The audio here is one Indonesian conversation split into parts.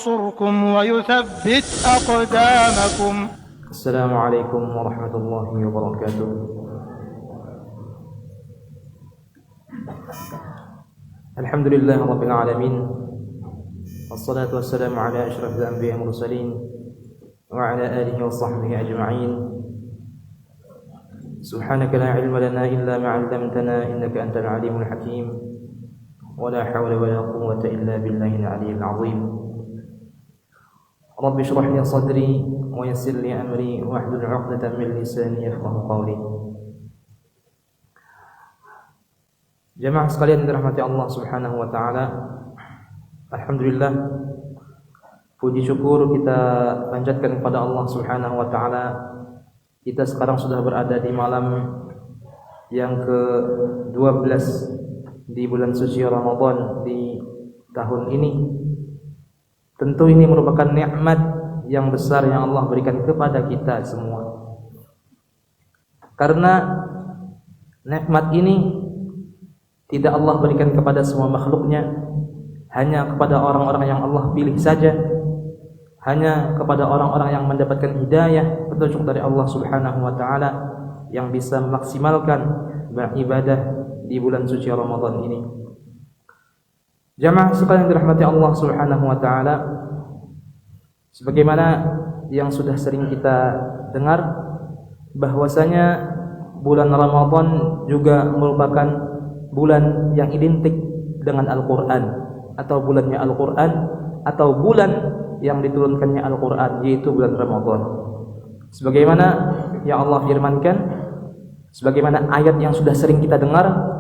ينصركم ويثبت أقدامكم. السلام عليكم ورحمة الله وبركاته. الحمد لله رب العالمين، والصلاة والسلام على أشرف الأنبياء والمرسلين وعلى آله وصحبه أجمعين. سبحانك لا علم لنا إلا ما علمتنا إنك أنت العليم الحكيم، ولا حول ولا قوة إلا بالله العلي العظيم. رب اشرح لي صدري ويسر لي أمري واحلل عقدة من لساني يفقهوا قولي. Jamaah sekalian dirahmati Allah Subhanahu wa taala. Alhamdulillah, puji syukur kita panjatkan kepada Allah Subhanahu wa taala. Kita sekarang sudah berada di malam yang ke-12 di bulan suci Ramadan di tahun ini. Tentu ini merupakan nikmat yang besar yang Allah berikan kepada kita semua. Karena nikmat ini tidak Allah berikan kepada semua makhluknya, hanya kepada orang-orang yang Allah pilih saja, hanya kepada orang-orang yang mendapatkan hidayah, petunjuk dari Allah Subhanahu wa taala, yang bisa memaksimalkan beribadah di bulan suci Ramadan ini. Jamaah sekalian dirahmati Allah Subhanahu wa taala, sebagaimana yang sudah sering kita dengar bahwasanya bulan Ramadan juga merupakan bulan yang identik dengan Al-Quran, atau bulannya Al-Quran, atau bulan yang diturunkannya Al-Quran, yaitu bulan Ramadan. Sebagaimana yang Allah firmankan, sebagaimana ayat yang sudah sering kita dengar,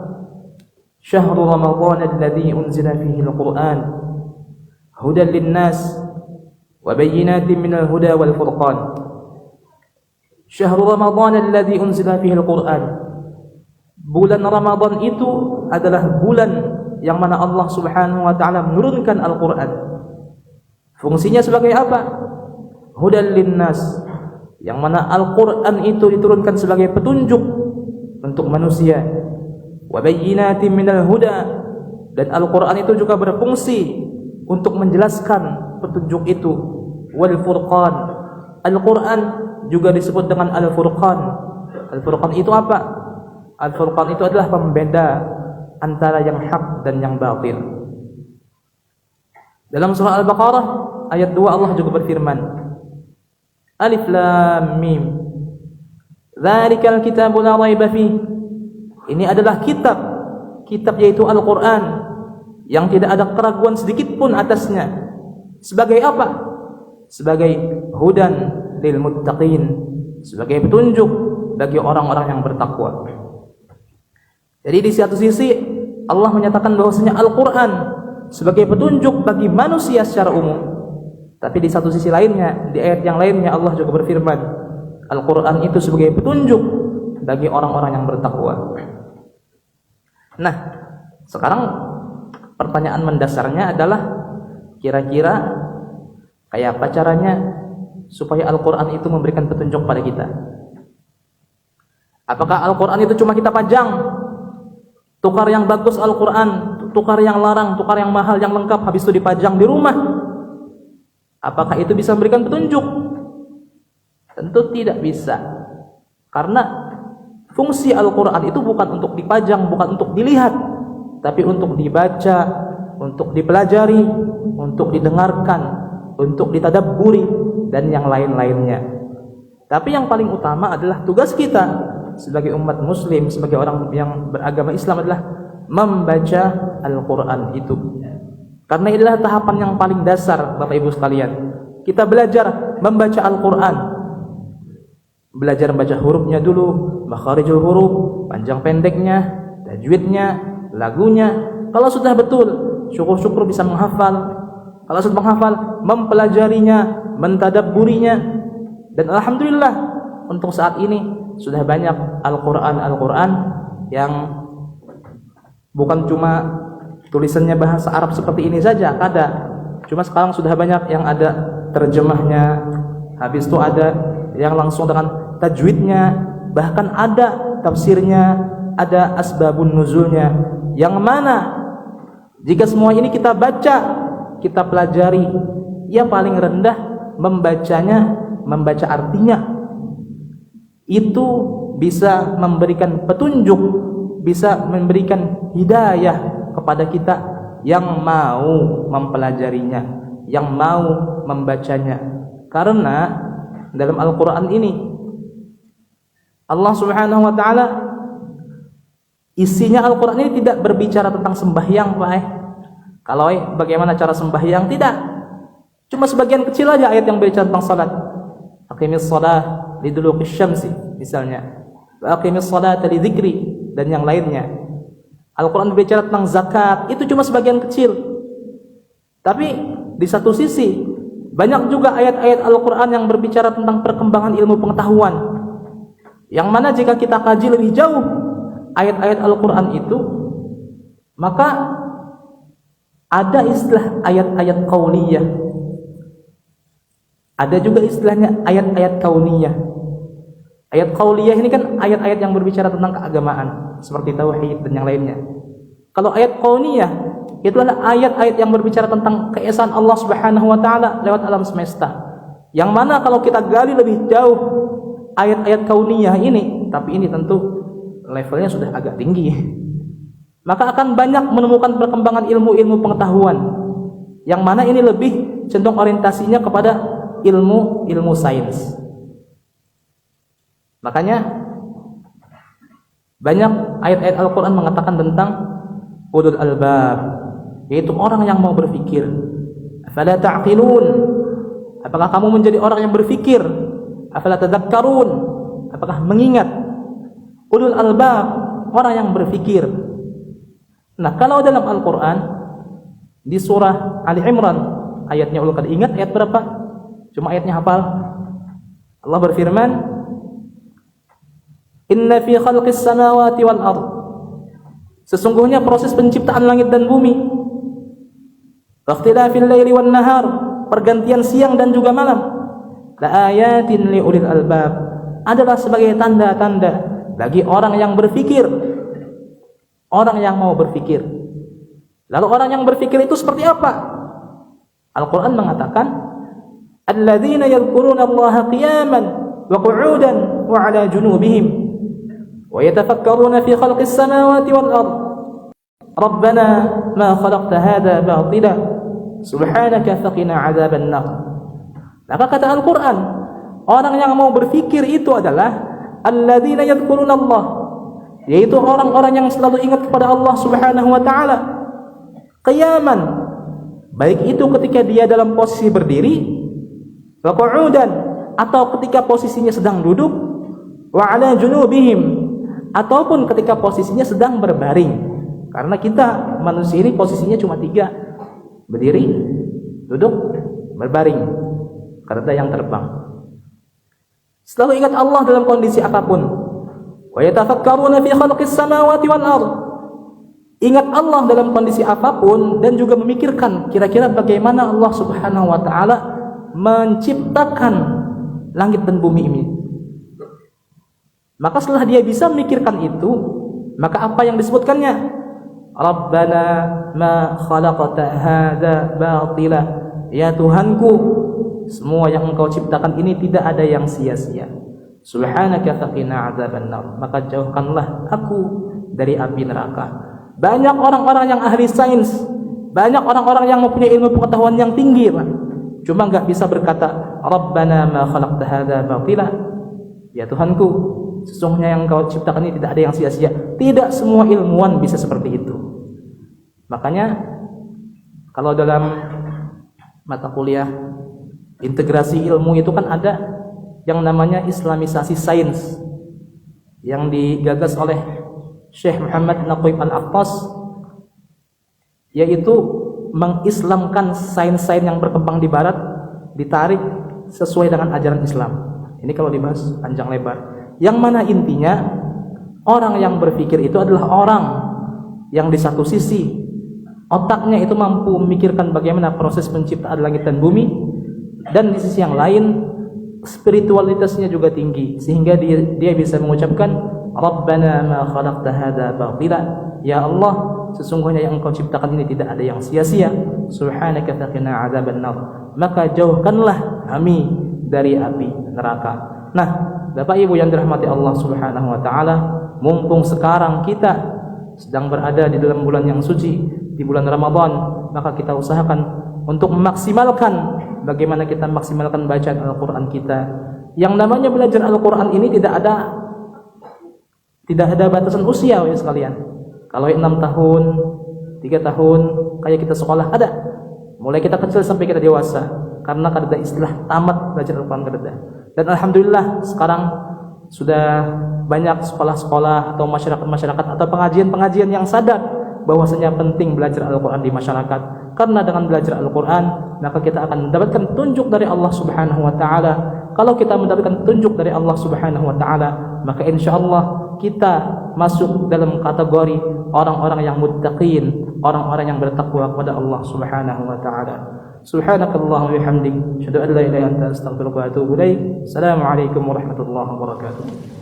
Syahrul Ramadan alladzi unzila fihi Al-Quran hudan linnas wa bayyinatin minal huda wal furqan. Syahrul Ramadan alladzi unzila fihi Al-Quran, bulan Ramadan itu adalah bulan yang mana Allah Subhanahu wa taala menurunkan Al-Qur'an. Fungsinya sebagai apa? Hudan linnas, yang mana Al-Qur'an itu diturunkan sebagai petunjuk untuk manusia. Wa bayyinatin minal huda, dan Al-Qur'an itu juga berfungsi untuk menjelaskan petunjuk itu. Wal furqan, Al-Qur'an juga disebut dengan Al-Furqan. Al-Furqan itu apa? Al-Furqan itu adalah pembeda antara yang hak dan yang batil. Dalam surah Al-Baqarah ayat 2 Allah juga berfirman, Alif Lam Mim, Dzalikal kitabu la raiba fih. Ini adalah kitab yaitu Al-Qur'an yang tidak ada keraguan sedikit pun atasnya. Sebagai apa? Sebagai hudan lil muttaqin, sebagai petunjuk bagi orang-orang yang bertakwa. Jadi di satu sisi Allah menyatakan bahwasanya Al-Quran sebagai petunjuk bagi manusia secara umum, tapi di satu sisi lainnya, di ayat yang lainnya Allah juga berfirman, Al-Quran itu sebagai petunjuk bagi orang-orang yang bertakwa. Nah, sekarang pertanyaan mendasarnya adalah, kira-kira kayak apa caranya supaya Al-Quran itu memberikan petunjuk pada kita? Apakah Al-Quran itu cuma kita pajang, tukar yang bagus Al-Quran, tukar yang larang, tukar yang mahal, yang lengkap, habis itu dipajang di rumah? Apakah itu bisa memberikan petunjuk? Tentu tidak bisa. Karena fungsi Al-Quran itu bukan untuk dipajang, bukan untuk dilihat, tapi untuk dibaca, untuk dipelajari, untuk didengarkan, untuk ditadabburi, dan yang lain-lainnya. Tapi yang paling utama adalah tugas kita sebagai umat muslim, sebagai orang yang beragama Islam, adalah membaca Al-Quran itu. Karena inilah tahapan yang paling dasar, Bapak Ibu sekalian. Kita belajar membaca Al-Quran, belajar membaca hurufnya dulu, makharijul huruf, panjang pendeknya, tajwidnya, lagunya. Kalau sudah betul, syukur-syukur bisa menghafal. Kalau sudah menghafal, mempelajarinya, mentadabburinya. Dan alhamdulillah, untuk saat ini sudah banyak Al-Quran yang bukan cuma tulisannya bahasa Arab seperti ini saja, ada. Cuma sekarang sudah banyak yang ada terjemahnya, habis itu ada yang langsung dengan tajwidnya, bahkan ada tafsirnya, ada asbabun nuzulnya. Yang mana jika semua ini kita baca, kita pelajari, ia paling rendah membacanya, membaca artinya. Itu bisa memberikan petunjuk, bisa memberikan hidayah kepada kita yang mau mempelajarinya, yang mau membacanya. Karena dalam Al-Quran ini Allah Subhanahu wa ta'ala, isinya Al-Quran ini tidak berbicara tentang sembahyang, Pak. Kalau bagaimana cara sembahyang, tidak. Cuma sebagian kecil aja ayat yang berbicara tentang salat. Aqimis shalah liduluqis syamsi misalnya. Wa aqimis shalata lidzikri dan yang lainnya. Al-Quran berbicara tentang zakat, itu cuma sebagian kecil. Tapi di satu sisi banyak juga ayat-ayat Al-Quran yang berbicara tentang perkembangan ilmu pengetahuan, yang mana jika kita kaji lebih jauh ayat-ayat Al-Quran itu, maka ada istilah ayat-ayat qauliyah, ada juga istilahnya ayat-ayat kauniyah. Ayat qauliyah ini kan ayat-ayat yang berbicara tentang keagamaan seperti tauhid dan yang lainnya. Kalau ayat kauniyah itu adalah ayat-ayat yang berbicara tentang keesaan Allah Subhanahu wa taala lewat alam semesta. Yang mana kalau kita gali lebih jauh ayat-ayat kauniyah ini, tapi ini tentu levelnya sudah agak tinggi, maka akan banyak menemukan perkembangan ilmu-ilmu pengetahuan yang mana ini lebih cenderung orientasinya kepada ilmu sains. Makanya banyak ayat-ayat Al-Quran mengatakan tentang ulul albab, yaitu orang yang mau berfikir. Afala ta'qilun, apakah kamu menjadi orang yang berfikir? Afala tadhakkarun, apakah mengingat? Ulul albab, orang yang berfikir. Nah, kalau dalam Al-Quran di surah Ali Imran, ayatnya ulul, ingat ayat berapa? Cuma ayatnya hafal. Allah berfirman, inna fi khalqis samawati wal ard, sesungguhnya proses penciptaan langit dan bumi, ikhtilafil laili wan nahar, pergantian siang dan juga malam, la ayatin li ulil albab, adalah sebagai tanda-tanda bagi orang yang berfikir, orang yang mau berfikir. Lalu orang yang berfikir itu seperti apa? Al-Quran mengatakan, alladzina yadhkuruna Allaha qiyaman wa qu'udan wa 'ala junubihim wa yatafakkaruna fi khalqis samawati wal ard rabbana ma khalaqta hadha batila subhanaka faqina 'adzaban nar. Maka kata Al-Quran, orang yang mau berfikir itu adalah alladzina yadhkuruna Allah, yaitu orang-orang yang selalu ingat kepada Allah Subhanahu wa ta'ala, qiyaman, baik itu ketika dia dalam posisi berdiri, wa qu'udan, atau ketika posisinya sedang duduk, wa 'ala junubihim, ataupun ketika posisinya sedang berbaring. Karena kita manusia ini posisinya cuma 3, berdiri, duduk, berbaring, karena yang terbang. Selalu ingat Allah dalam kondisi apapun. Wa yatafakkaruna fi khalqis samawati wal ard, ingat Allah dalam kondisi apapun dan juga memikirkan kira-kira bagaimana Allah Subhanahu wa ta'ala menciptakan langit dan bumi ini. Maka setelah dia bisa memikirkan itu, maka apa yang disebutkannya? Rabbana ma khalaqta hadza batila, ya Tuhanku, semua yang Engkau ciptakan ini tidak ada yang sia-sia. Subhanaka faqina 'adzaban nar, maka jauhkanlah aku dari api neraka. Banyak orang-orang yang ahli sains, banyak orang-orang yang mempunyai ilmu pengetahuan yang tinggi, cuma enggak bisa berkata Rabbana ma khalaqta hadza batila, ya Tuhanku, sesungguhnya yang Kau ciptakan ini tidak ada yang sia-sia. Tidak semua ilmuwan bisa seperti itu. Makanya kalau dalam mata kuliah integrasi ilmu itu kan ada yang namanya islamisasi sains yang digagas oleh Syekh Muhammad Naqib Al-Aqtas, yaitu mengislamkan sains-sains yang berkembang di barat, ditarik sesuai dengan ajaran Islam. Ini kalau dibahas panjang lebar. Yang mana intinya, orang yang berpikir itu adalah orang yang di satu sisi otaknya itu mampu memikirkan bagaimana proses penciptaan langit dan bumi, dan di sisi yang lain spiritualitasnya juga tinggi, sehingga dia bisa mengucapkan Rabbana ma khalaqta hadza batila, ya Allah, sesungguhnya yang Engkau ciptakan ini tidak ada yang sia-sia. Subhanaka faqina adzabannar. Maka jauhkanlah kami dari api neraka. Nah, Bapak Ibu yang dirahmati Allah Subhanahu wa taala, mumpung sekarang kita sedang berada di dalam bulan yang suci, di bulan Ramadan, maka kita usahakan untuk memaksimalkan bagaimana kita maksimalkan bacaan Al-Qur'an kita. Yang namanya belajar Al-Qur'an ini tidak ada batasan usia ya sekalian. Kalau 6 tahun, 3 tahun kayak kita sekolah ada. Mulai kita kecil sampai kita dewasa, karena ada istilah tamat belajar Al-Qur'an kada. Dan alhamdulillah sekarang sudah banyak sekolah-sekolah atau masyarakat-masyarakat atau pengajian-pengajian yang sadar bahwasanya penting belajar Al-Qur'an di masyarakat. Karena dengan belajar Al-Qur'an maka kita akan mendapatkan petunjuk dari Allah Subhanahu wa taala. Kalau kita mendapatkan petunjuk dari Allah Subhanahu wa taala, maka insyaallah kita masuk dalam kategori orang-orang yang muttaqin, orang-orang yang bertakwa kepada Allah Subhanahu wa taala. Subhanakallahumma wa bihamdik, asyhadu an la ilaha illa anta, astaghfiruka wa atubu ilaik. Assalamualaikum warahmatullahi wabarakatuh.